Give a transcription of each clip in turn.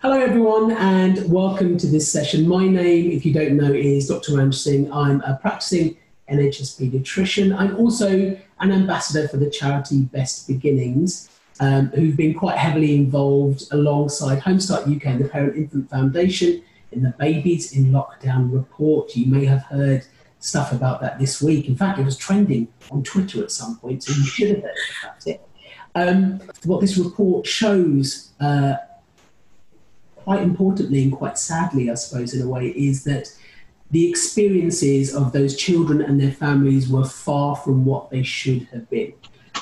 Hello everyone and welcome to this session. My name, if you don't know, is Dr. Ranj Singh. I'm a practicing NHS paediatrician. I'm also an ambassador for the charity Best Beginnings, who've been quite heavily involved alongside Homestart UK and the Parent Infant Foundation in the Babies in Lockdown report. You may have heard stuff about that this week. In fact, it was trending on Twitter at some point, so you should have heard about it. What this report shows, quite importantly and quite sadly, I suppose, in a way, is that the experiences of those children and their families were far from what they should have been.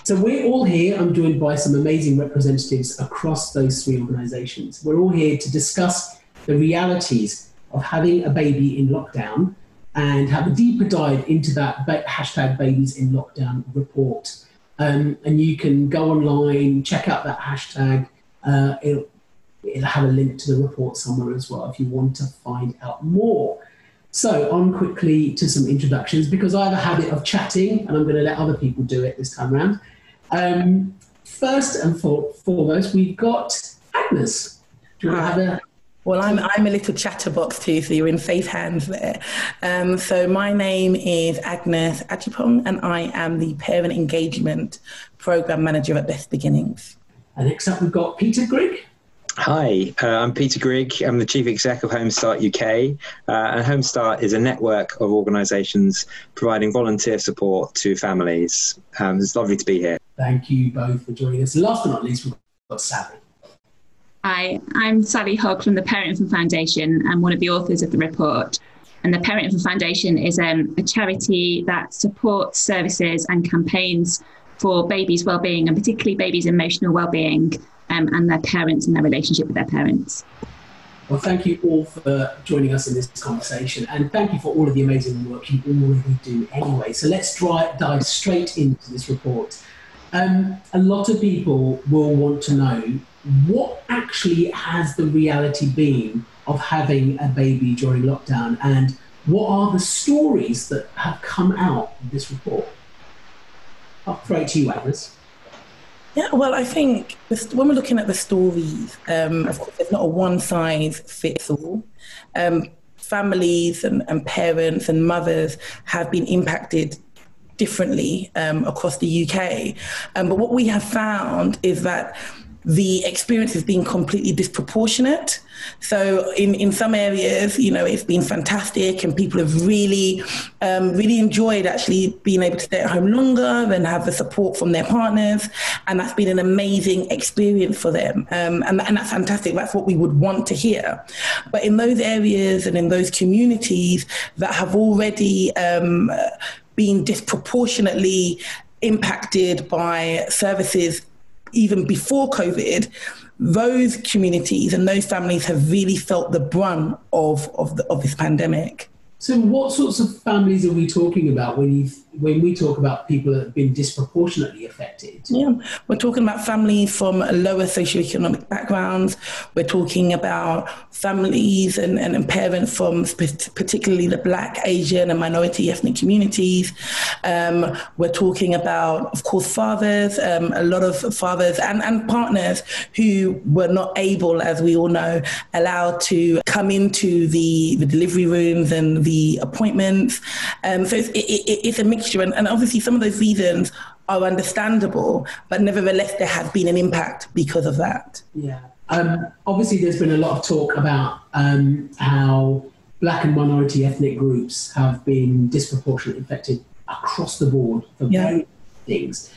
So we're all here. I'm joined by some amazing representatives across those three organisations. We're all here to discuss the realities of having a baby in lockdown and have a deeper dive into that hashtag Babies in Lockdown report. And you can go online, check out that hashtag. It'll have a link to the report somewhere as well if you want to find out more. So on quickly to some introductions, because I have a habit of chatting and I'm going to let other people do it this time around. First and foremost, we've got Agnes. Do you want to have a... Well, I'm a little chatterbox too, so you're in safe hands there. So my name is Agnes Achipong and I am the Parent Engagement Programme Manager at Best Beginnings. And next up we've got Peter Grigg. Hi, I'm Peter Grigg. I'm the Chief Exec of Homestart UK. And Homestart is a network of organisations providing volunteer support to families. It's lovely to be here. Thank you both for joining us. Last but not least, we've got Sally. Hi, I'm Sally Hogg from the Parent Infant Foundation. I'm one of the authors of the report. And the Parent Infant Foundation is a charity that supports services and campaigns for babies' wellbeing and particularly babies' emotional wellbeing. And their parents and their relationship with their parents. Well, thank you all for joining us in this conversation, and thank you for all of the amazing work you already do anyway. So let's dive straight into this report. A lot of people will want to know what actually has the reality been of having a baby during lockdown, and what are the stories that have come out of this report? I'll throw it to you, Agnes. Yeah, well, I think when we're looking at the stories, of course, there's not a one-size-fits-all. Families and parents and mothers have been impacted differently across the UK. But what we have found is that the experience has been completely disproportionate. So in some areas, you know, it's been fantastic and people have really enjoyed actually being able to stay at home longer and have the support from their partners. And that's been an amazing experience for them. And that's fantastic. That's what we would want to hear. But in those areas and in those communities that have already been disproportionately impacted by services even before COVID, those communities and those families have really felt the brunt of this pandemic. So what sorts of families are we talking about when we talk about people that have been disproportionately affected? Yeah, we're talking about families from lower socioeconomic backgrounds. We're talking about families and parents from particularly the Black, Asian and minority ethnic communities. We're talking about, of course, fathers, a lot of fathers and partners who were not able, as we all know, allowed to come into the delivery rooms and the appointments. So it's a mixture. And obviously some of those reasons are understandable, but nevertheless, there has been an impact because of that. Yeah. Obviously, there's been a lot of talk about how Black and minority ethnic groups have been disproportionately affected across the board for various things.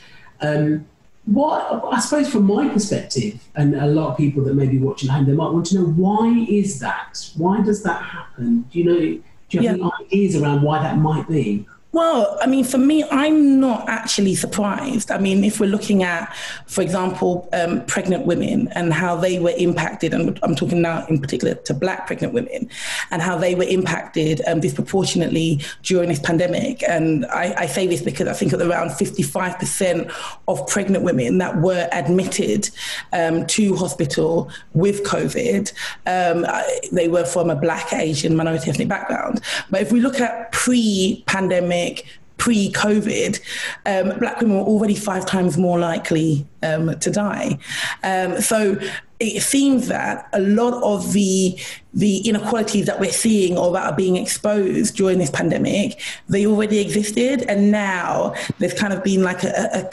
What I suppose from my perspective, and a lot of people that may be watching at home, they might want to know, why is that? Why does that happen? Do you have any ideas around why that might be? Well, I mean, for me, I'm not actually surprised. I mean, if we're looking at, for example, pregnant women and how they were impacted, and I'm talking now in particular to Black pregnant women, and how they were impacted disproportionately during this pandemic. And I say this because I think around 55% of pregnant women that were admitted to hospital with COVID, they were from a Black, Asian, minority ethnic background. But if we look at pre-pandemic, pre-COVID, Black women were already 5 times more likely to die. So it seems that a lot of the inequalities that we're seeing or that are being exposed during this pandemic, they already existed, and now there's kind of been like a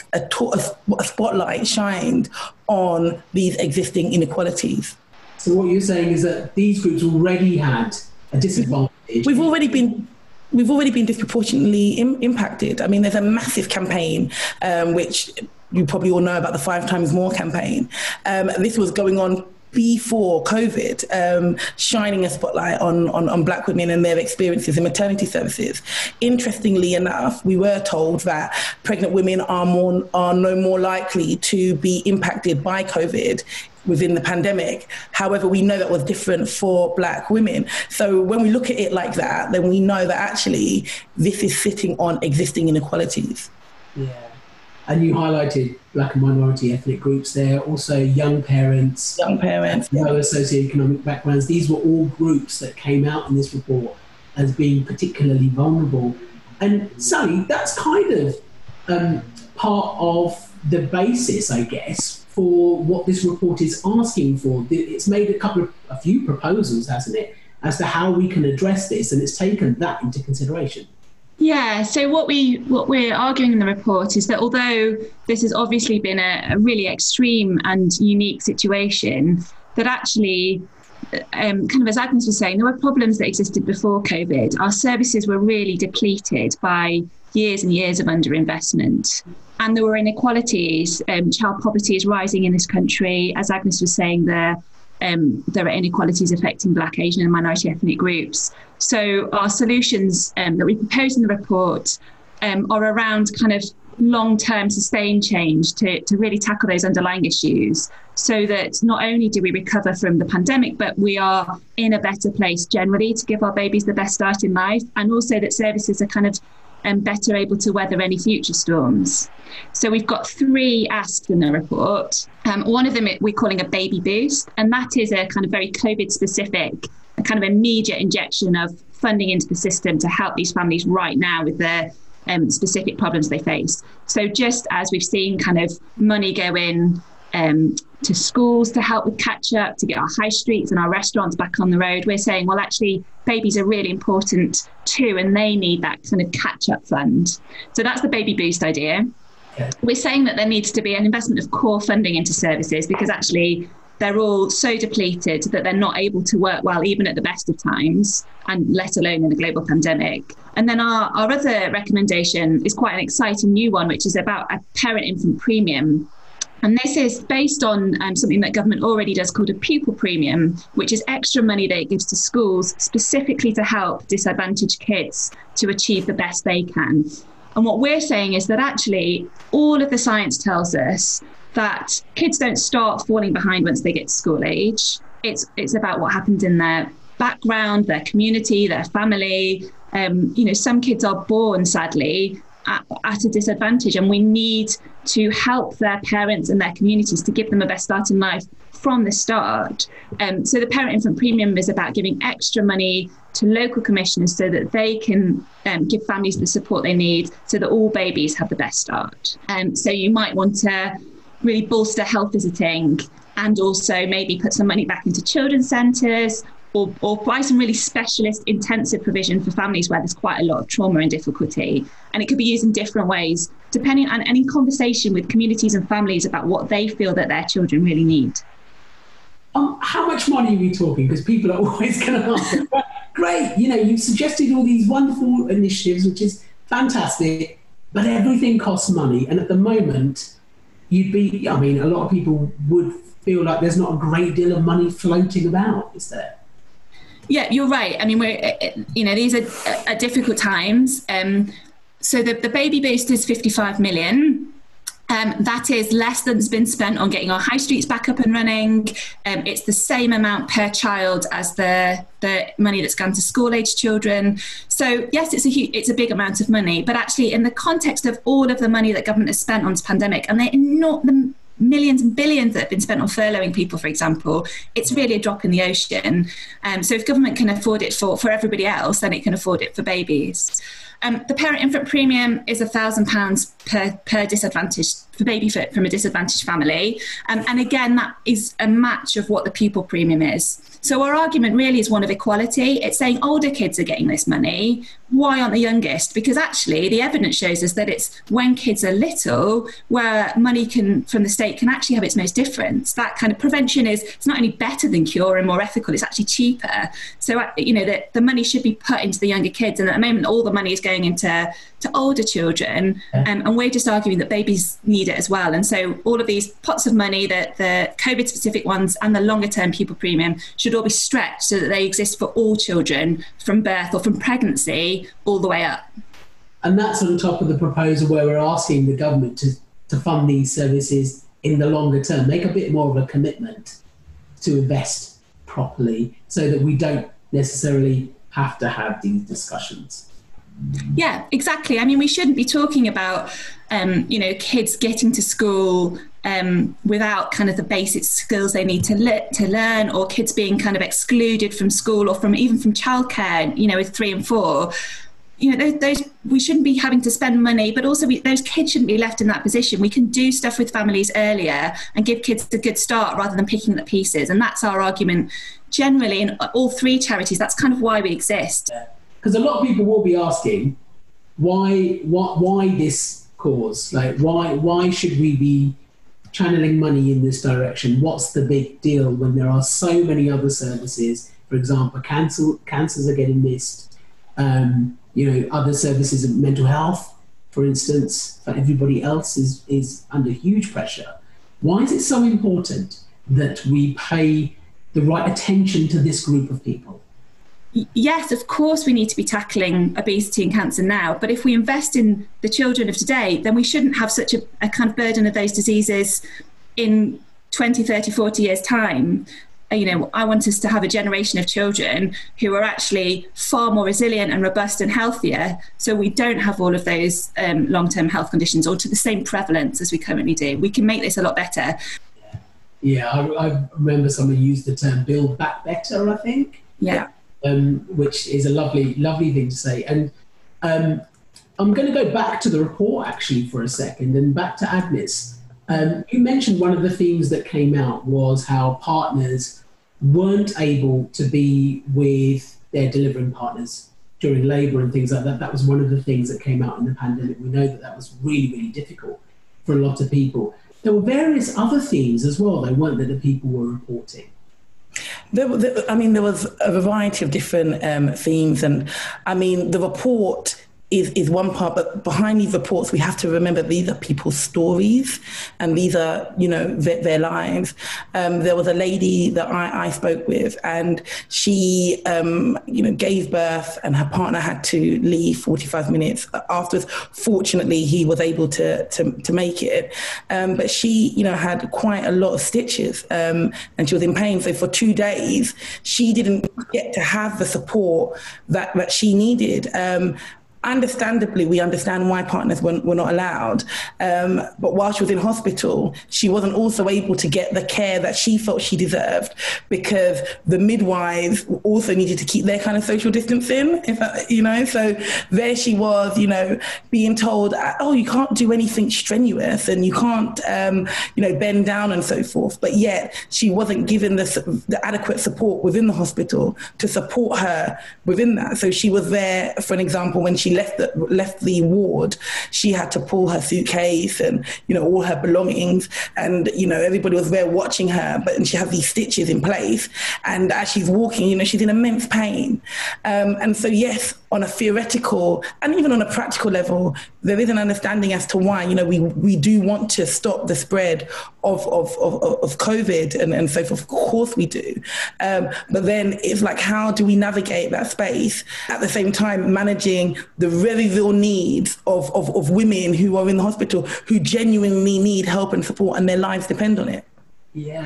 spotlight shined on these existing inequalities. So what you're saying is that these groups already had a disadvantage. We've already been disproportionately impacted. I mean, there's a massive campaign, which you probably all know about, the 5 Times More campaign. This was going on before COVID, shining a spotlight on Black women and their experiences in maternity services. Interestingly enough, we were told that pregnant women are no more likely to be impacted by COVID within the pandemic. However, we know that was different for Black women. So when we look at it like that, then we know that actually this is sitting on existing inequalities. Yeah. And you highlighted Black and minority ethnic groups there, also young parents, lower socioeconomic backgrounds. These were all groups that came out in this report as being particularly vulnerable. And Sally, that's kind of part of the basis, I guess, for what this report is asking for. It's made a few proposals, hasn't it, as to how we can address this, and it's taken that into consideration. Yeah, so what we're arguing in the report is that although this has obviously been a really extreme and unique situation, that actually, kind of as Agnes was saying, there were problems that existed before COVID. Our services were really depleted by years and years of underinvestment. And there were inequalities. Child poverty is rising in this country. As Agnes was saying, there are inequalities affecting Black, Asian and minority ethnic groups. So our solutions that we propose in the report are around kind of long-term sustained change to really tackle those underlying issues, so that not only do we recover from the pandemic, but we are in a better place generally to give our babies the best start in life, and also that services are kind of better able to weather any future storms. So we've got 3 asks in the report. One of them we're calling a baby boost, and that is a kind of very COVID specific, a kind of immediate injection of funding into the system to help these families right now with the specific problems they face. So just as we've seen kind of money go in to schools to help with catch up, to get our high streets and our restaurants back on the road, we're saying, well, actually, babies are really important too, and they need that kind of catch up fund. So that's the baby boost idea. Okay. We're saying that there needs to be an investment of core funding into services, because actually they're all so depleted that they're not able to work well, even at the best of times, and let alone in a global pandemic. And then our other recommendation is quite an exciting new one, which is about a parent-infant premium. And this is based on something that government already does called a pupil premium, which is extra money that it gives to schools specifically to help disadvantaged kids to achieve the best they can. And what we're saying is that actually all of the science tells us that kids don't start falling behind once they get to school age. It's about what happens in their background, their community, their family. Some kids are born, sadly, at a disadvantage, and we need to help their parents and their communities to give them a best start in life from the start. So the parent-infant premium is about giving extra money to local commissioners so that they can give families the support they need so that all babies have the best start. So you might want to really bolster health visiting, and also maybe put some money back into children's centres, or provide some really specialist intensive provision for families where there's quite a lot of trauma and difficulty. And it could be used in different ways, depending on any conversation with communities and families about what they feel that their children really need. How much money are we talking? Because people are always going to ask. Great, you've suggested all these wonderful initiatives, which is fantastic, but everything costs money. And at the moment, a lot of people would feel like there's not a great deal of money floating about, is there? Yeah, you're right. I mean, these are difficult times. So the baby boost is 55 million. That is less than's been spent on getting our high streets back up and running. It's the same amount per child as the money that's gone to school-age children. So yes, it's a big amount of money, but actually in the context of all of the money that government has spent on this pandemic, and the millions and billions that have been spent on furloughing people, for example, it's really a drop in the ocean. So if government can afford it for everybody else, then it can afford it for babies. The parent-infant premium is £1,000 per disadvantaged for baby from a disadvantaged family. And again, that is a match of what the pupil premium is. So our argument really is one of equality. It's saying older kids are getting this money. Why aren't the youngest? Because actually the evidence shows us that it's when kids are little where money from the state can actually have its most difference. That kind of prevention it's not only better than cure and more ethical, it's actually cheaper. So, the money should be put into the younger kids. And at the moment, all the money is going into older children. And we're just arguing that babies need it as well. And so all of these pots of money, the COVID specific ones and the longer term pupil premium should all be stretched so that they exist for all children from birth or from pregnancy all the way up. And that's on top of the proposal where we're asking the government to fund these services in the longer term, make a bit more of a commitment to invest properly so that we don't necessarily have to have these discussions. Yeah, exactly. I mean, we shouldn't be talking about, kids getting to school without kind of the basic skills they need to learn, or kids being kind of excluded from school or even from childcare, with 3 and 4. Those we shouldn't be having to spend money, but also those kids shouldn't be left in that position. We can do stuff with families earlier and give kids a good start rather than picking the pieces. And that's our argument generally in all 3 charities. That's kind of why we exist. Because a lot of people will be asking, why this cause? Like, why should we be channeling money in this direction? What's the big deal when there are so many other services? For example, cancers are getting missed. Other services of mental health, for instance, for everybody else is under huge pressure. Why is it so important that we pay the right attention to this group of people? Yes, of course we need to be tackling obesity and cancer now, but if we invest in the children of today, then we shouldn't have such a kind of burden of those diseases in 20, 30, 40 years' time. I want us to have a generation of children who are actually far more resilient and robust and healthier, so we don't have all of those long-term health conditions or to the same prevalence as we currently do. We can make this a lot better. Yeah, I remember someone used the term build back better, I think. Yeah. Which is a lovely thing to say. And I'm going to go back to the report actually for a second and back to Agnes. You mentioned one of the themes that came out was how partners weren't able to be with their delivering partners during labour and things like that. That was one of the things that came out in the pandemic. We know that was really, really difficult for a lot of people. There were various other themes as well, though, weren't there, that people were reporting? There was a variety of different themes, and the report is one part, but behind these reports, we have to remember these are people's stories and these are, their lives. There was a lady that I spoke with, and she, gave birth, and her partner had to leave 45 minutes afterwards. Fortunately, he was able to make it. But she, had quite a lot of stitches, and she was in pain. So for 2 days, she didn't get to have the support that she needed. Understandably, we understand why partners were not allowed. But while she was in hospital, she wasn't also able to get the care that she felt she deserved, because the midwives also needed to keep their kind of social distancing, So there she was, being told, oh, you can't do anything strenuous and you can't, bend down and so forth. But yet she wasn't given the adequate support within the hospital to support her within that. So she was there, for an example, when she left the ward, she had to pull her suitcase and all her belongings, and everybody was there watching her, but she had these stitches in place, and as she's walking, she's in immense pain, and so yes, on a theoretical and even on a practical level, there is an understanding as to why we do want to stop the spread of COVID and so forth. Of course we do, but then it's like, how do we navigate that space at the same time managing the very real needs of women who are in the hospital, who genuinely need help and support, and their lives depend on it? Yeah.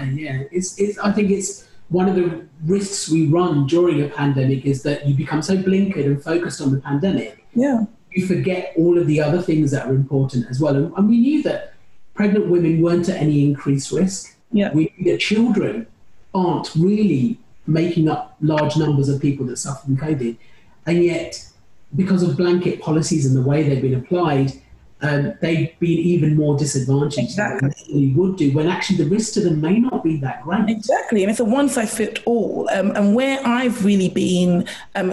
I think it's one of the risks we run during a pandemic is that you become so blinkered and focused on the pandemic. Yeah. You forget all of the other things that are important as well. And we knew that pregnant women weren't at any increased risk. Yeah. We knew that children aren't really making up large numbers of people that suffer from COVID. And yet, because of blanket policies and the way they've been applied, they've been even more disadvantaged Exactly. than they would do, when actually the risk to them may not be that great. Exactly, and it's a one-size-fits-all. And where I've really been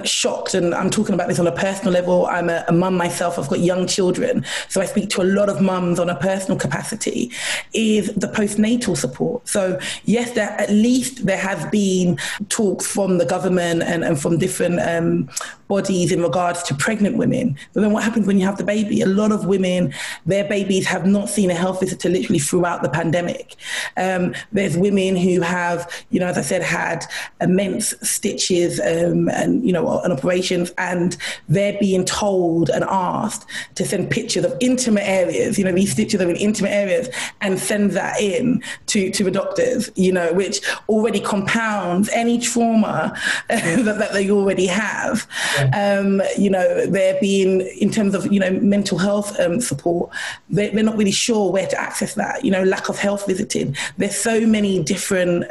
shocked, and I'm talking about this on a personal level, I'm a mum myself, I've got young children, so I speak to a lot of mums on a personal capacity, is the postnatal support. So yes, at least there has been talks from the government and from different bodies in regards to pregnant women. But then what happens when you have the baby? A lot of women, their babies have not seen a health visitor literally throughout the pandemic. There's women who have, as I said, had immense stitches and operations, and they're being told and asked to send pictures of intimate areas, these stitches are in intimate areas, and send that in to the doctors, which already compounds any trauma that they already have. They're being, in terms of, mental health support, they're not really sure where to access that, lack of health visiting. There's so many different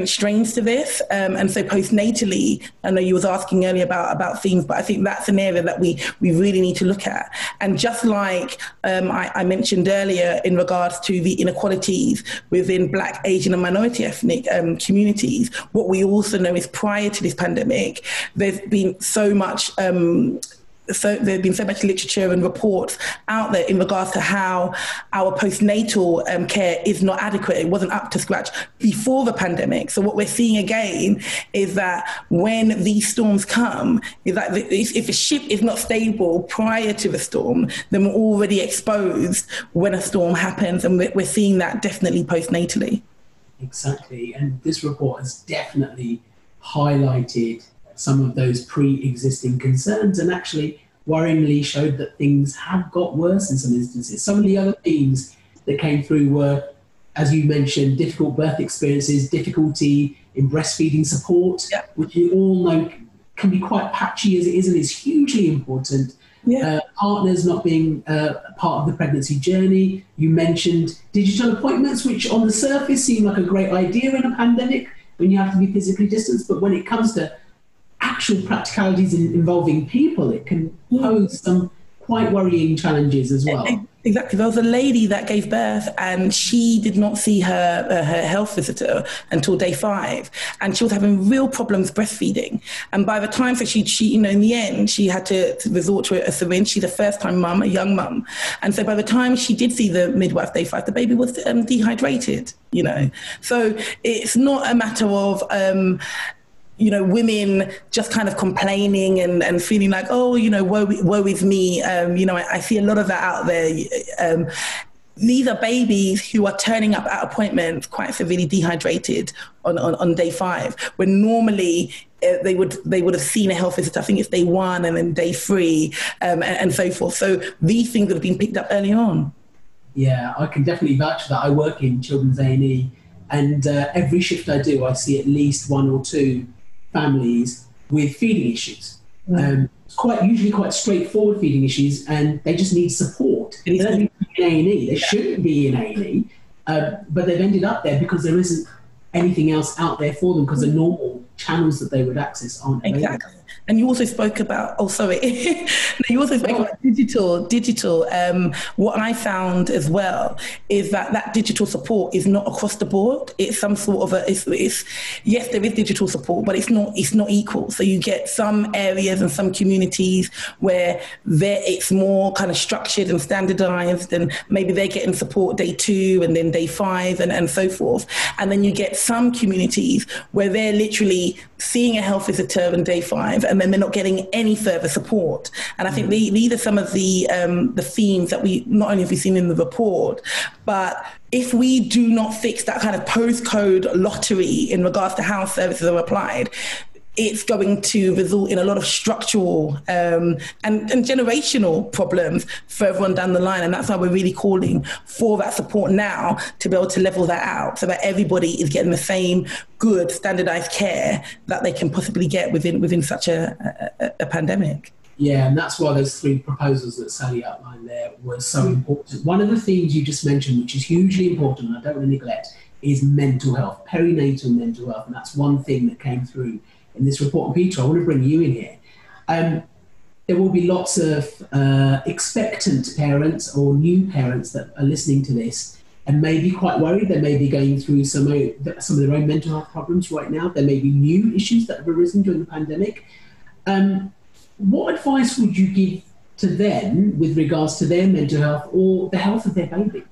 strains to this. And so postnatally, I know you was asking earlier about themes, but I think that's an area that we really need to look at. And just like I mentioned earlier in regards to the inequalities within Black, Asian and minority ethnic communities, what we also know is prior to this pandemic, there's been so much literature and reports out there in regards to how our postnatal care is not adequate. It wasn't up to scratch before the pandemic. So what we're seeing again is that when these storms come, is that if a ship is not stable prior to the storm, then we're already exposed when a storm happens. And we're seeing that definitely postnatally. Exactly. And this report has definitely highlighted some of those pre-existing concerns and actually worryingly showed that things have got worse in some instances. Some of the other themes that came through were, as you mentioned, difficult birth experiences, difficulty in breastfeeding support, which you all know can be quite patchy as it is and is hugely important. Partners not being part of the pregnancy journey. You mentioned digital appointments, which on the surface seem like a great idea in a pandemic when you have to be physically distanced, but when it comes to actual practicalities involving people, it can pose some quite worrying challenges as well. Exactly. There was a lady that gave birth and she did not see her health visitor until day 5, and she was having real problems breastfeeding. And by the time that she in the end, she had to resort to a syringe. She's a first-time mum, a young mum. And so by the time she did see the midwife day 5, the baby was dehydrated, So it's not a matter of women just kind of complaining and feeling like, woe is me. I see a lot of that out there. These are babies who are turning up at appointments quite severely dehydrated on day 5, when normally they would have seen a health visitor. I think it's day 1 and then day 3 and so forth. So these things have been picked up early on. Yeah, I can definitely vouch for that. I work in children's A&E, and every shift I do, I see at least 1 or 2 families with feeding issues. Usually quite straightforward feeding issues, and they just need support. They don't need to be in A&E. They shouldn't be in A&E, but they've ended up there because there isn't anything else out there for them, because the normal channels that they would access aren't available. Exactly. And you also spoke about, you also spoke about digital. What I found as well is that digital support is not across the board. It's some sort of yes, there is digital support, but it's not equal. So you get some areas and some communities where it's more kind of structured and standardized, and maybe they're getting support day 2 and then day 5 and so forth. And then you get some communities where they're literally seeing a health visitor on day 5 and then they're not getting any further support. And I think these are some of the themes that we not only have we seen in the report, but if we do not fix that kind of postcode lottery in regards to how services are applied, it's going to result in a lot of structural and generational problems further on down the line. And that's why we're really calling for that support now, to be able to level that out so that everybody is getting the same good standardized care that they can possibly get within such a pandemic. Yeah, and that's why those 3 proposals that Sally outlined there were so important. One of the things you just mentioned, which is hugely important, and I don't want to neglect, is mental health, perinatal mental health. And that's one thing that came through in this report. And Peter, I want to bring you in here. there will be lots of expectant parents or new parents that are listening to this and may be quite worried. They may be going through some of their own mental health problems right now. There may be new issues that have arisen during the pandemic. What advice would you give to them with regards to their mental health or the health of their baby?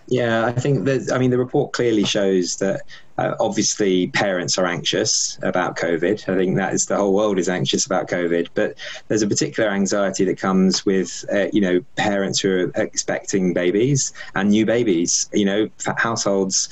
Yeah, I think the report clearly shows that obviously parents are anxious about COVID. I think that is, the whole world is anxious about COVID, but there's a particular anxiety that comes with, parents who are expecting babies and new babies, households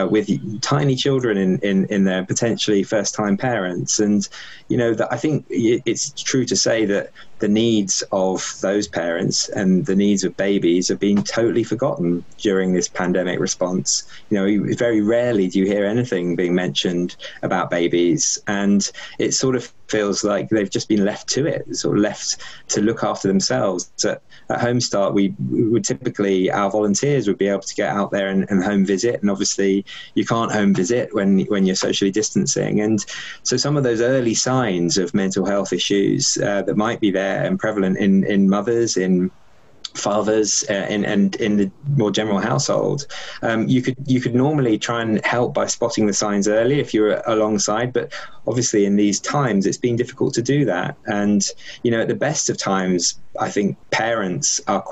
with tiny children in their potentially first time parents. And, I think it's true to say that the needs of those parents and the needs of babies have been totally forgotten during this pandemic response. Very rarely do you hear anything being mentioned about babies, and it sort of feels like they've just been left to it, sort of left to look after themselves. At Home Start, we would typically, our volunteers would be able to get out there and home visit, and obviously you can't home visit when you're socially distancing. And so some of those early signs of mental health issues that might be there and prevalent in mothers, in fathers, and in the more general household, you could normally try and help by spotting the signs early if you're alongside, but obviously in these times it's been difficult to do that. And at the best of times, I think parents are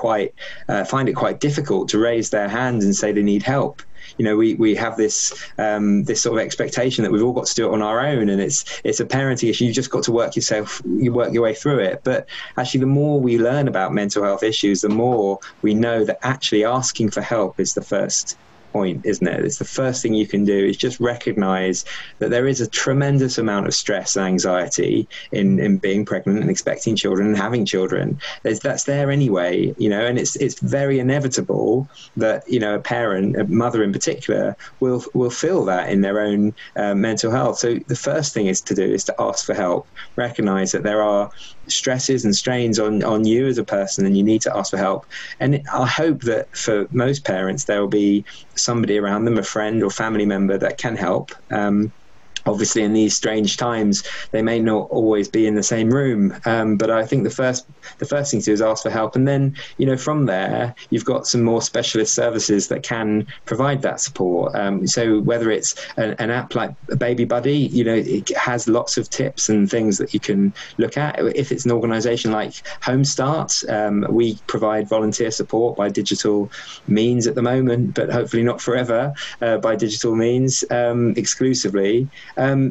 find it quite difficult to raise their hand and say they need help. We have this sort of expectation that we've all got to do it on our own, and it's a parenting issue. You've just got to work your way through it. But actually, the more we learn about mental health issues, the more we know that actually asking for help is the first point, isn't it? It's the first thing you can do, is just recognize that there is a tremendous amount of stress and anxiety in being pregnant and expecting children and having children. That's there anyway, and it's very inevitable that a parent, a mother in particular, will feel that in their own mental health. So the first thing is to ask for help, recognize that there are stresses and strains on you as a person, and you need to ask for help. And I hope that for most parents there will be somebody around them, a friend or family member, that can help. Obviously, in these strange times, they may not always be in the same room, but I think the first thing to do is ask for help, and then from there you've got some more specialist services that can provide that support. So whether it's an app like Baby Buddy, it has lots of tips and things that you can look at. If it's an organisation like Home Start, we provide volunteer support by digital means at the moment, but hopefully not forever, by digital means exclusively.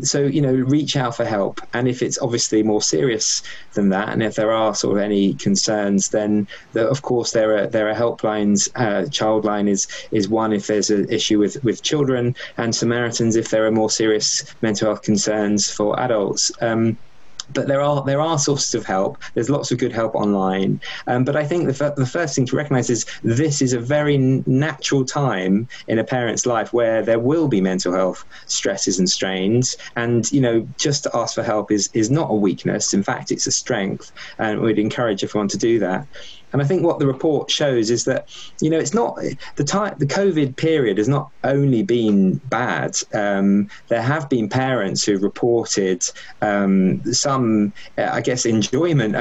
So reach out for help, and if it's obviously more serious than that, and if there are sort of any concerns, then of course there are helplines. Childline is one if there's an issue with children, and Samaritans if there are more serious mental health concerns for adults. But there are sources of help. There's lots of good help online. But I think the first thing to recognise is this is a very natural time in a parent's life where there will be mental health stresses and strains. And, just to ask for help is not a weakness. In fact, it's a strength. And we'd encourage everyone to do that. And I think what the report shows is that, it's not the COVID period has not only been bad. There have been parents who've reported some, enjoyment,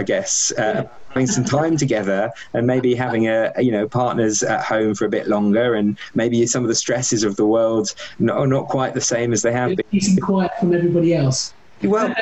having some time together and maybe having partners at home for a bit longer, and maybe some of the stresses of the world are not quite the same as they have been. Peace and quiet from everybody else. Well,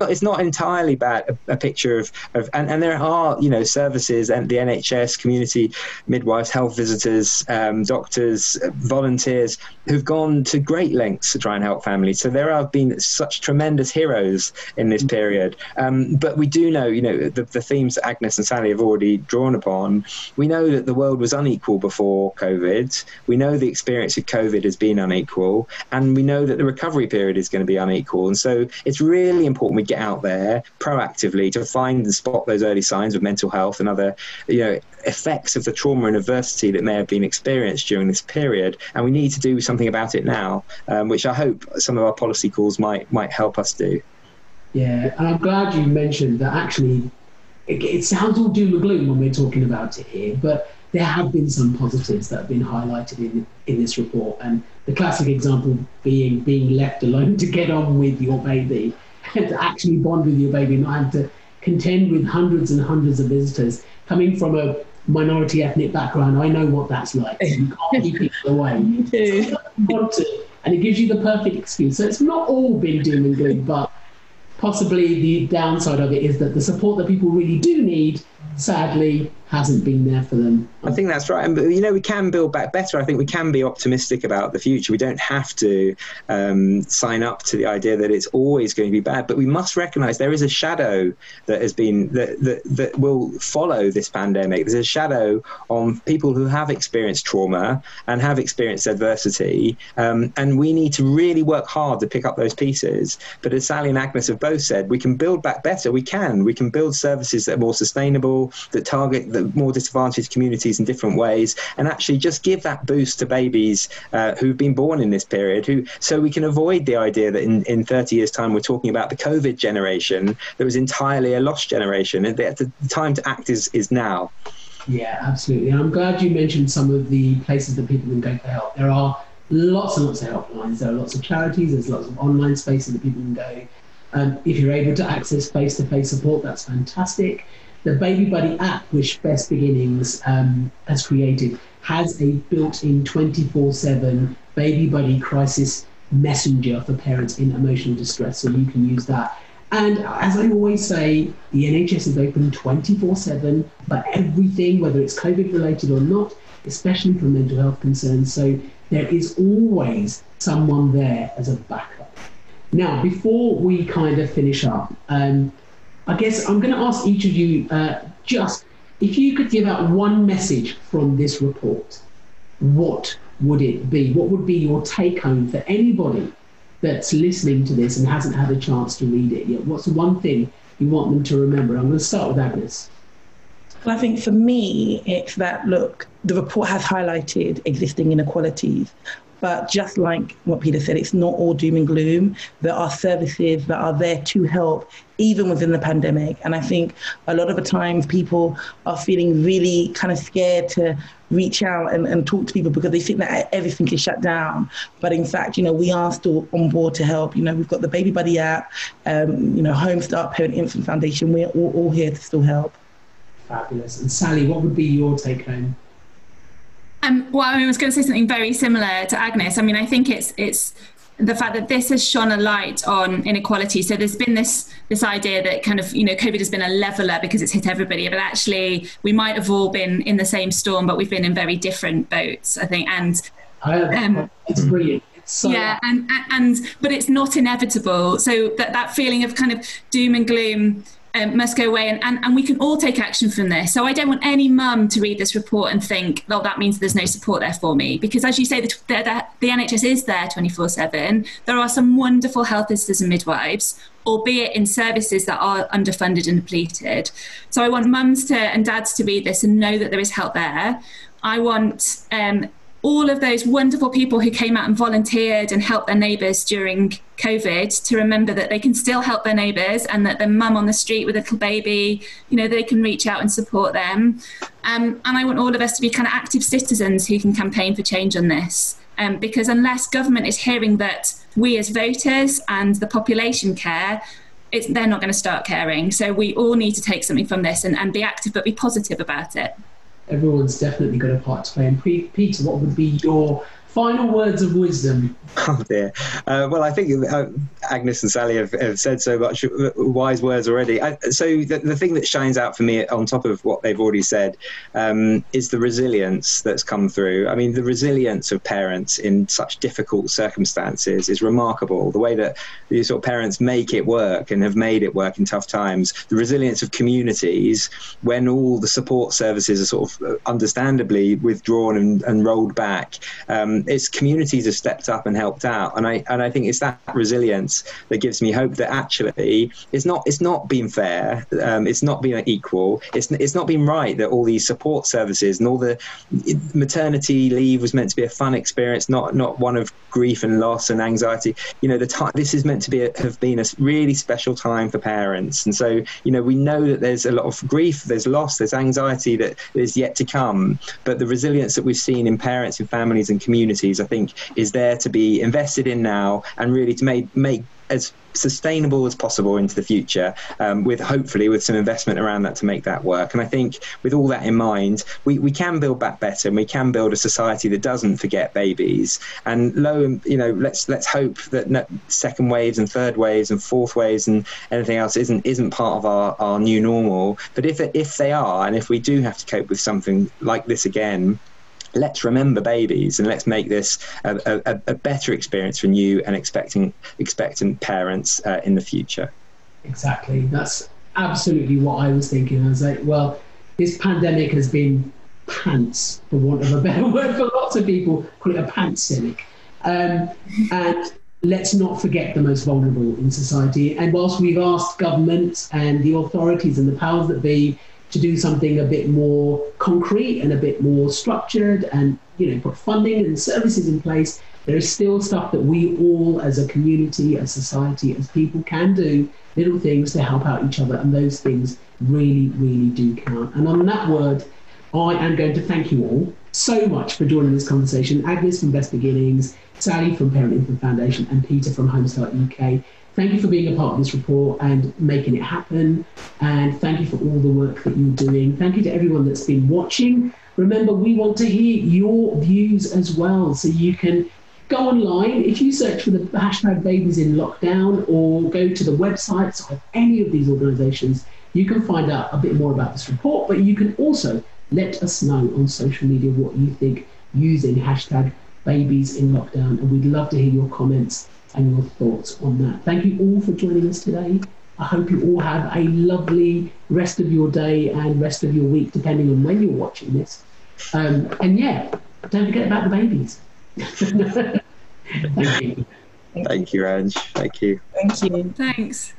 it's not entirely bad, a picture of and there are services and the NHS, community midwives, health visitors, doctors, volunteers who've gone to great lengths to try and help families. So there have been such tremendous heroes in this period. But we do know, the themes that Agnes and Sally have already drawn upon. We know that the world was unequal before COVID. We know the experience of COVID has been unequal, and we know that the recovery period is going to be unequal. And so it's really important we get out there proactively to find and spot those early signs of mental health and other, effects of the trauma and adversity that may have been experienced during this period. And we need to do something about it now, which I hope some of our policy calls might help us do. Yeah, and I'm glad you mentioned that. Actually, it sounds all doom and gloom when we're talking about it here, but there have been some positives that have been highlighted in this report. And the classic example being left alone to get on with your baby and to actually bond with your baby, not have to contend with hundreds and hundreds of visitors coming from a minority ethnic background. I know what that's like. You can't keep people away. You want to, and it gives you the perfect excuse. So it's not all been doom and gloom, but possibly the downside of it is that the support that people really do need, sadly, hasn't been there for them. I think that's right. And, you know, we can build back better. I think we can be optimistic about the future. We don't have to sign up to the idea that it's always going to be bad, but we must recognise there is a shadow that has been, that will follow this pandemic. There's a shadow on people who have experienced trauma and have experienced adversity, and we need to really work hard to pick up those pieces. But as Sally and Agnes have both said, we can build back better. We can build services that are more sustainable, that target the more disadvantaged communities in different ways, and actually just give that boost to babies who've been born in this period, so we can avoid the idea that in 30 years' time we're talking about the COVID generation that was entirely a lost generation, and the time to act is now. Yeah, absolutely. And I'm glad you mentioned some of the places that people can go for help. There are lots and lots of helplines. There are lots of charities. There's lots of online spaces that people can go. If you're able to access face-to-face support, that's fantastic. The Baby Buddy app, which Best Beginnings has created, has a built-in 24/7 Baby Buddy crisis messenger for parents in emotional distress, so you can use that. And as I always say, the NHS is open 24/7 for everything, whether it's COVID-related or not, especially for mental health concerns. So there is always someone there as a backup. Now, before we kind of finish up, I guess I'm going to ask each of you just if you could give out one message from this report, what would it be? What would be your take home for anybody that's listening to this and hasn't had a chance to read it yet? What's the one thing you want them to remember? I'm going to start with Agnes. Well, I think for me, it's that, look, the report has highlighted existing inequalities. But just like what Peter said, it's not all doom and gloom. There are services that are there to help, even within the pandemic. And I think a lot of the times people are feeling really kind of scared to reach out and talk to people because they think that everything is shut down. But in fact, you know, we are still on board to help. You know, we've got the Baby Buddy app, you know, Home Start Parent Infant Foundation. We're all here to still help. Fabulous. And Sally, what would be your take home? Well, I was going to say something very similar to Agnes. I mean, I think it's the fact that this has shone a light on inequality. So there's been this idea that kind of, you know, COVID has been a leveler because it's hit everybody, but actually we might have all been in the same storm, but we've been in very different boats, I think. And it's brilliant. So yeah, but it's not inevitable. So that feeling of kind of doom and gloom must go away, and we can all take action from this. So I don't want any mum to read this report and think, oh, that means there's no support there for me. Because as you say, the NHS is there 24/7. There are some wonderful health visitors and midwives, albeit in services that are underfunded and depleted. So I want mums and dads to read this and know that there is help there. I want all of those wonderful people who came out and volunteered and helped their neighbours during COVID to remember that they can still help their neighbours, and that their mum on the street with a little baby, you know, they can reach out and support them. And I want all of us to be kind of active citizens who can campaign for change on this. Because unless government is hearing that we as voters and the population care, they're not going to start caring. So we all need to take something from this and be active, but be positive about it. Everyone's definitely got a part to play. And Peter, what would be your final words of wisdom? Oh dear. Well, I think Agnes and Sally have said so much wise words already. So the thing that shines out for me on top of what they've already said is the resilience that's come through. I mean, the resilience of parents in such difficult circumstances is remarkable. The way that these sort of parents make it work and have made it work in tough times. The resilience of communities when all the support services are sort of understandably withdrawn and rolled back. It's communities have stepped up and helped out, and I think it's that resilience that gives me hope that actually it's not been fair, it's not been equal, it's not been right that all these support services and all the maternity leave was meant to be a fun experience, not one of grief and loss and anxiety. You know, this is meant to have been a really special time for parents, and so you know we know that there's a lot of grief, there's loss, there's anxiety that is yet to come, but the resilience that we've seen in parents, in families, and communities, I think, is there to be invested in now, and really to make be as sustainable as possible into the future, with hopefully with some investment around that to make that work. And I think with all that in mind, we can build back better, and we can build a society that doesn't forget babies. And let's hope that second waves and third waves and fourth waves and anything else isn't part of our new normal. But if they are, and if we do have to cope with something like this again, let's remember babies, and let's make this a better experience for new and expectant parents in the future. Exactly. That's absolutely what I was thinking. I was like, well, this pandemic has been pants, for want of a better word, for lots of people. Call it a pantsemic. And let's not forget the most vulnerable in society. And whilst we've asked governments and the authorities and the powers that be to do something a bit more concrete and a bit more structured, and put funding and services in place, there is still stuff that we all as a community, as society, as people can do, little things to help out each other, and those things really, really do count. And on that word, I am going to thank you all so much for joining this conversation. Agnes from Best Beginnings, Sally from Parent Infant Foundation, and Peter from Home Start UK. Thank you for being a part of this report and making it happen. And thank you for all the work that you're doing. Thank you to everyone that's been watching. Remember, we want to hear your views as well. So you can go online. If you search for the hashtag Babies in Lockdown, or go to the websites of any of these organisations, you can find out a bit more about this report. But you can also let us know on social media what you think using hashtag Babies in Lockdown. And we'd love to hear your comments and your thoughts on that. Thank you all for joining us today. I hope you all have a lovely rest of your day and rest of your week, depending on when you're watching this. And yeah, don't forget about the babies. Thank you. Thank you, Ranj. Thank you. Thank you. Thanks.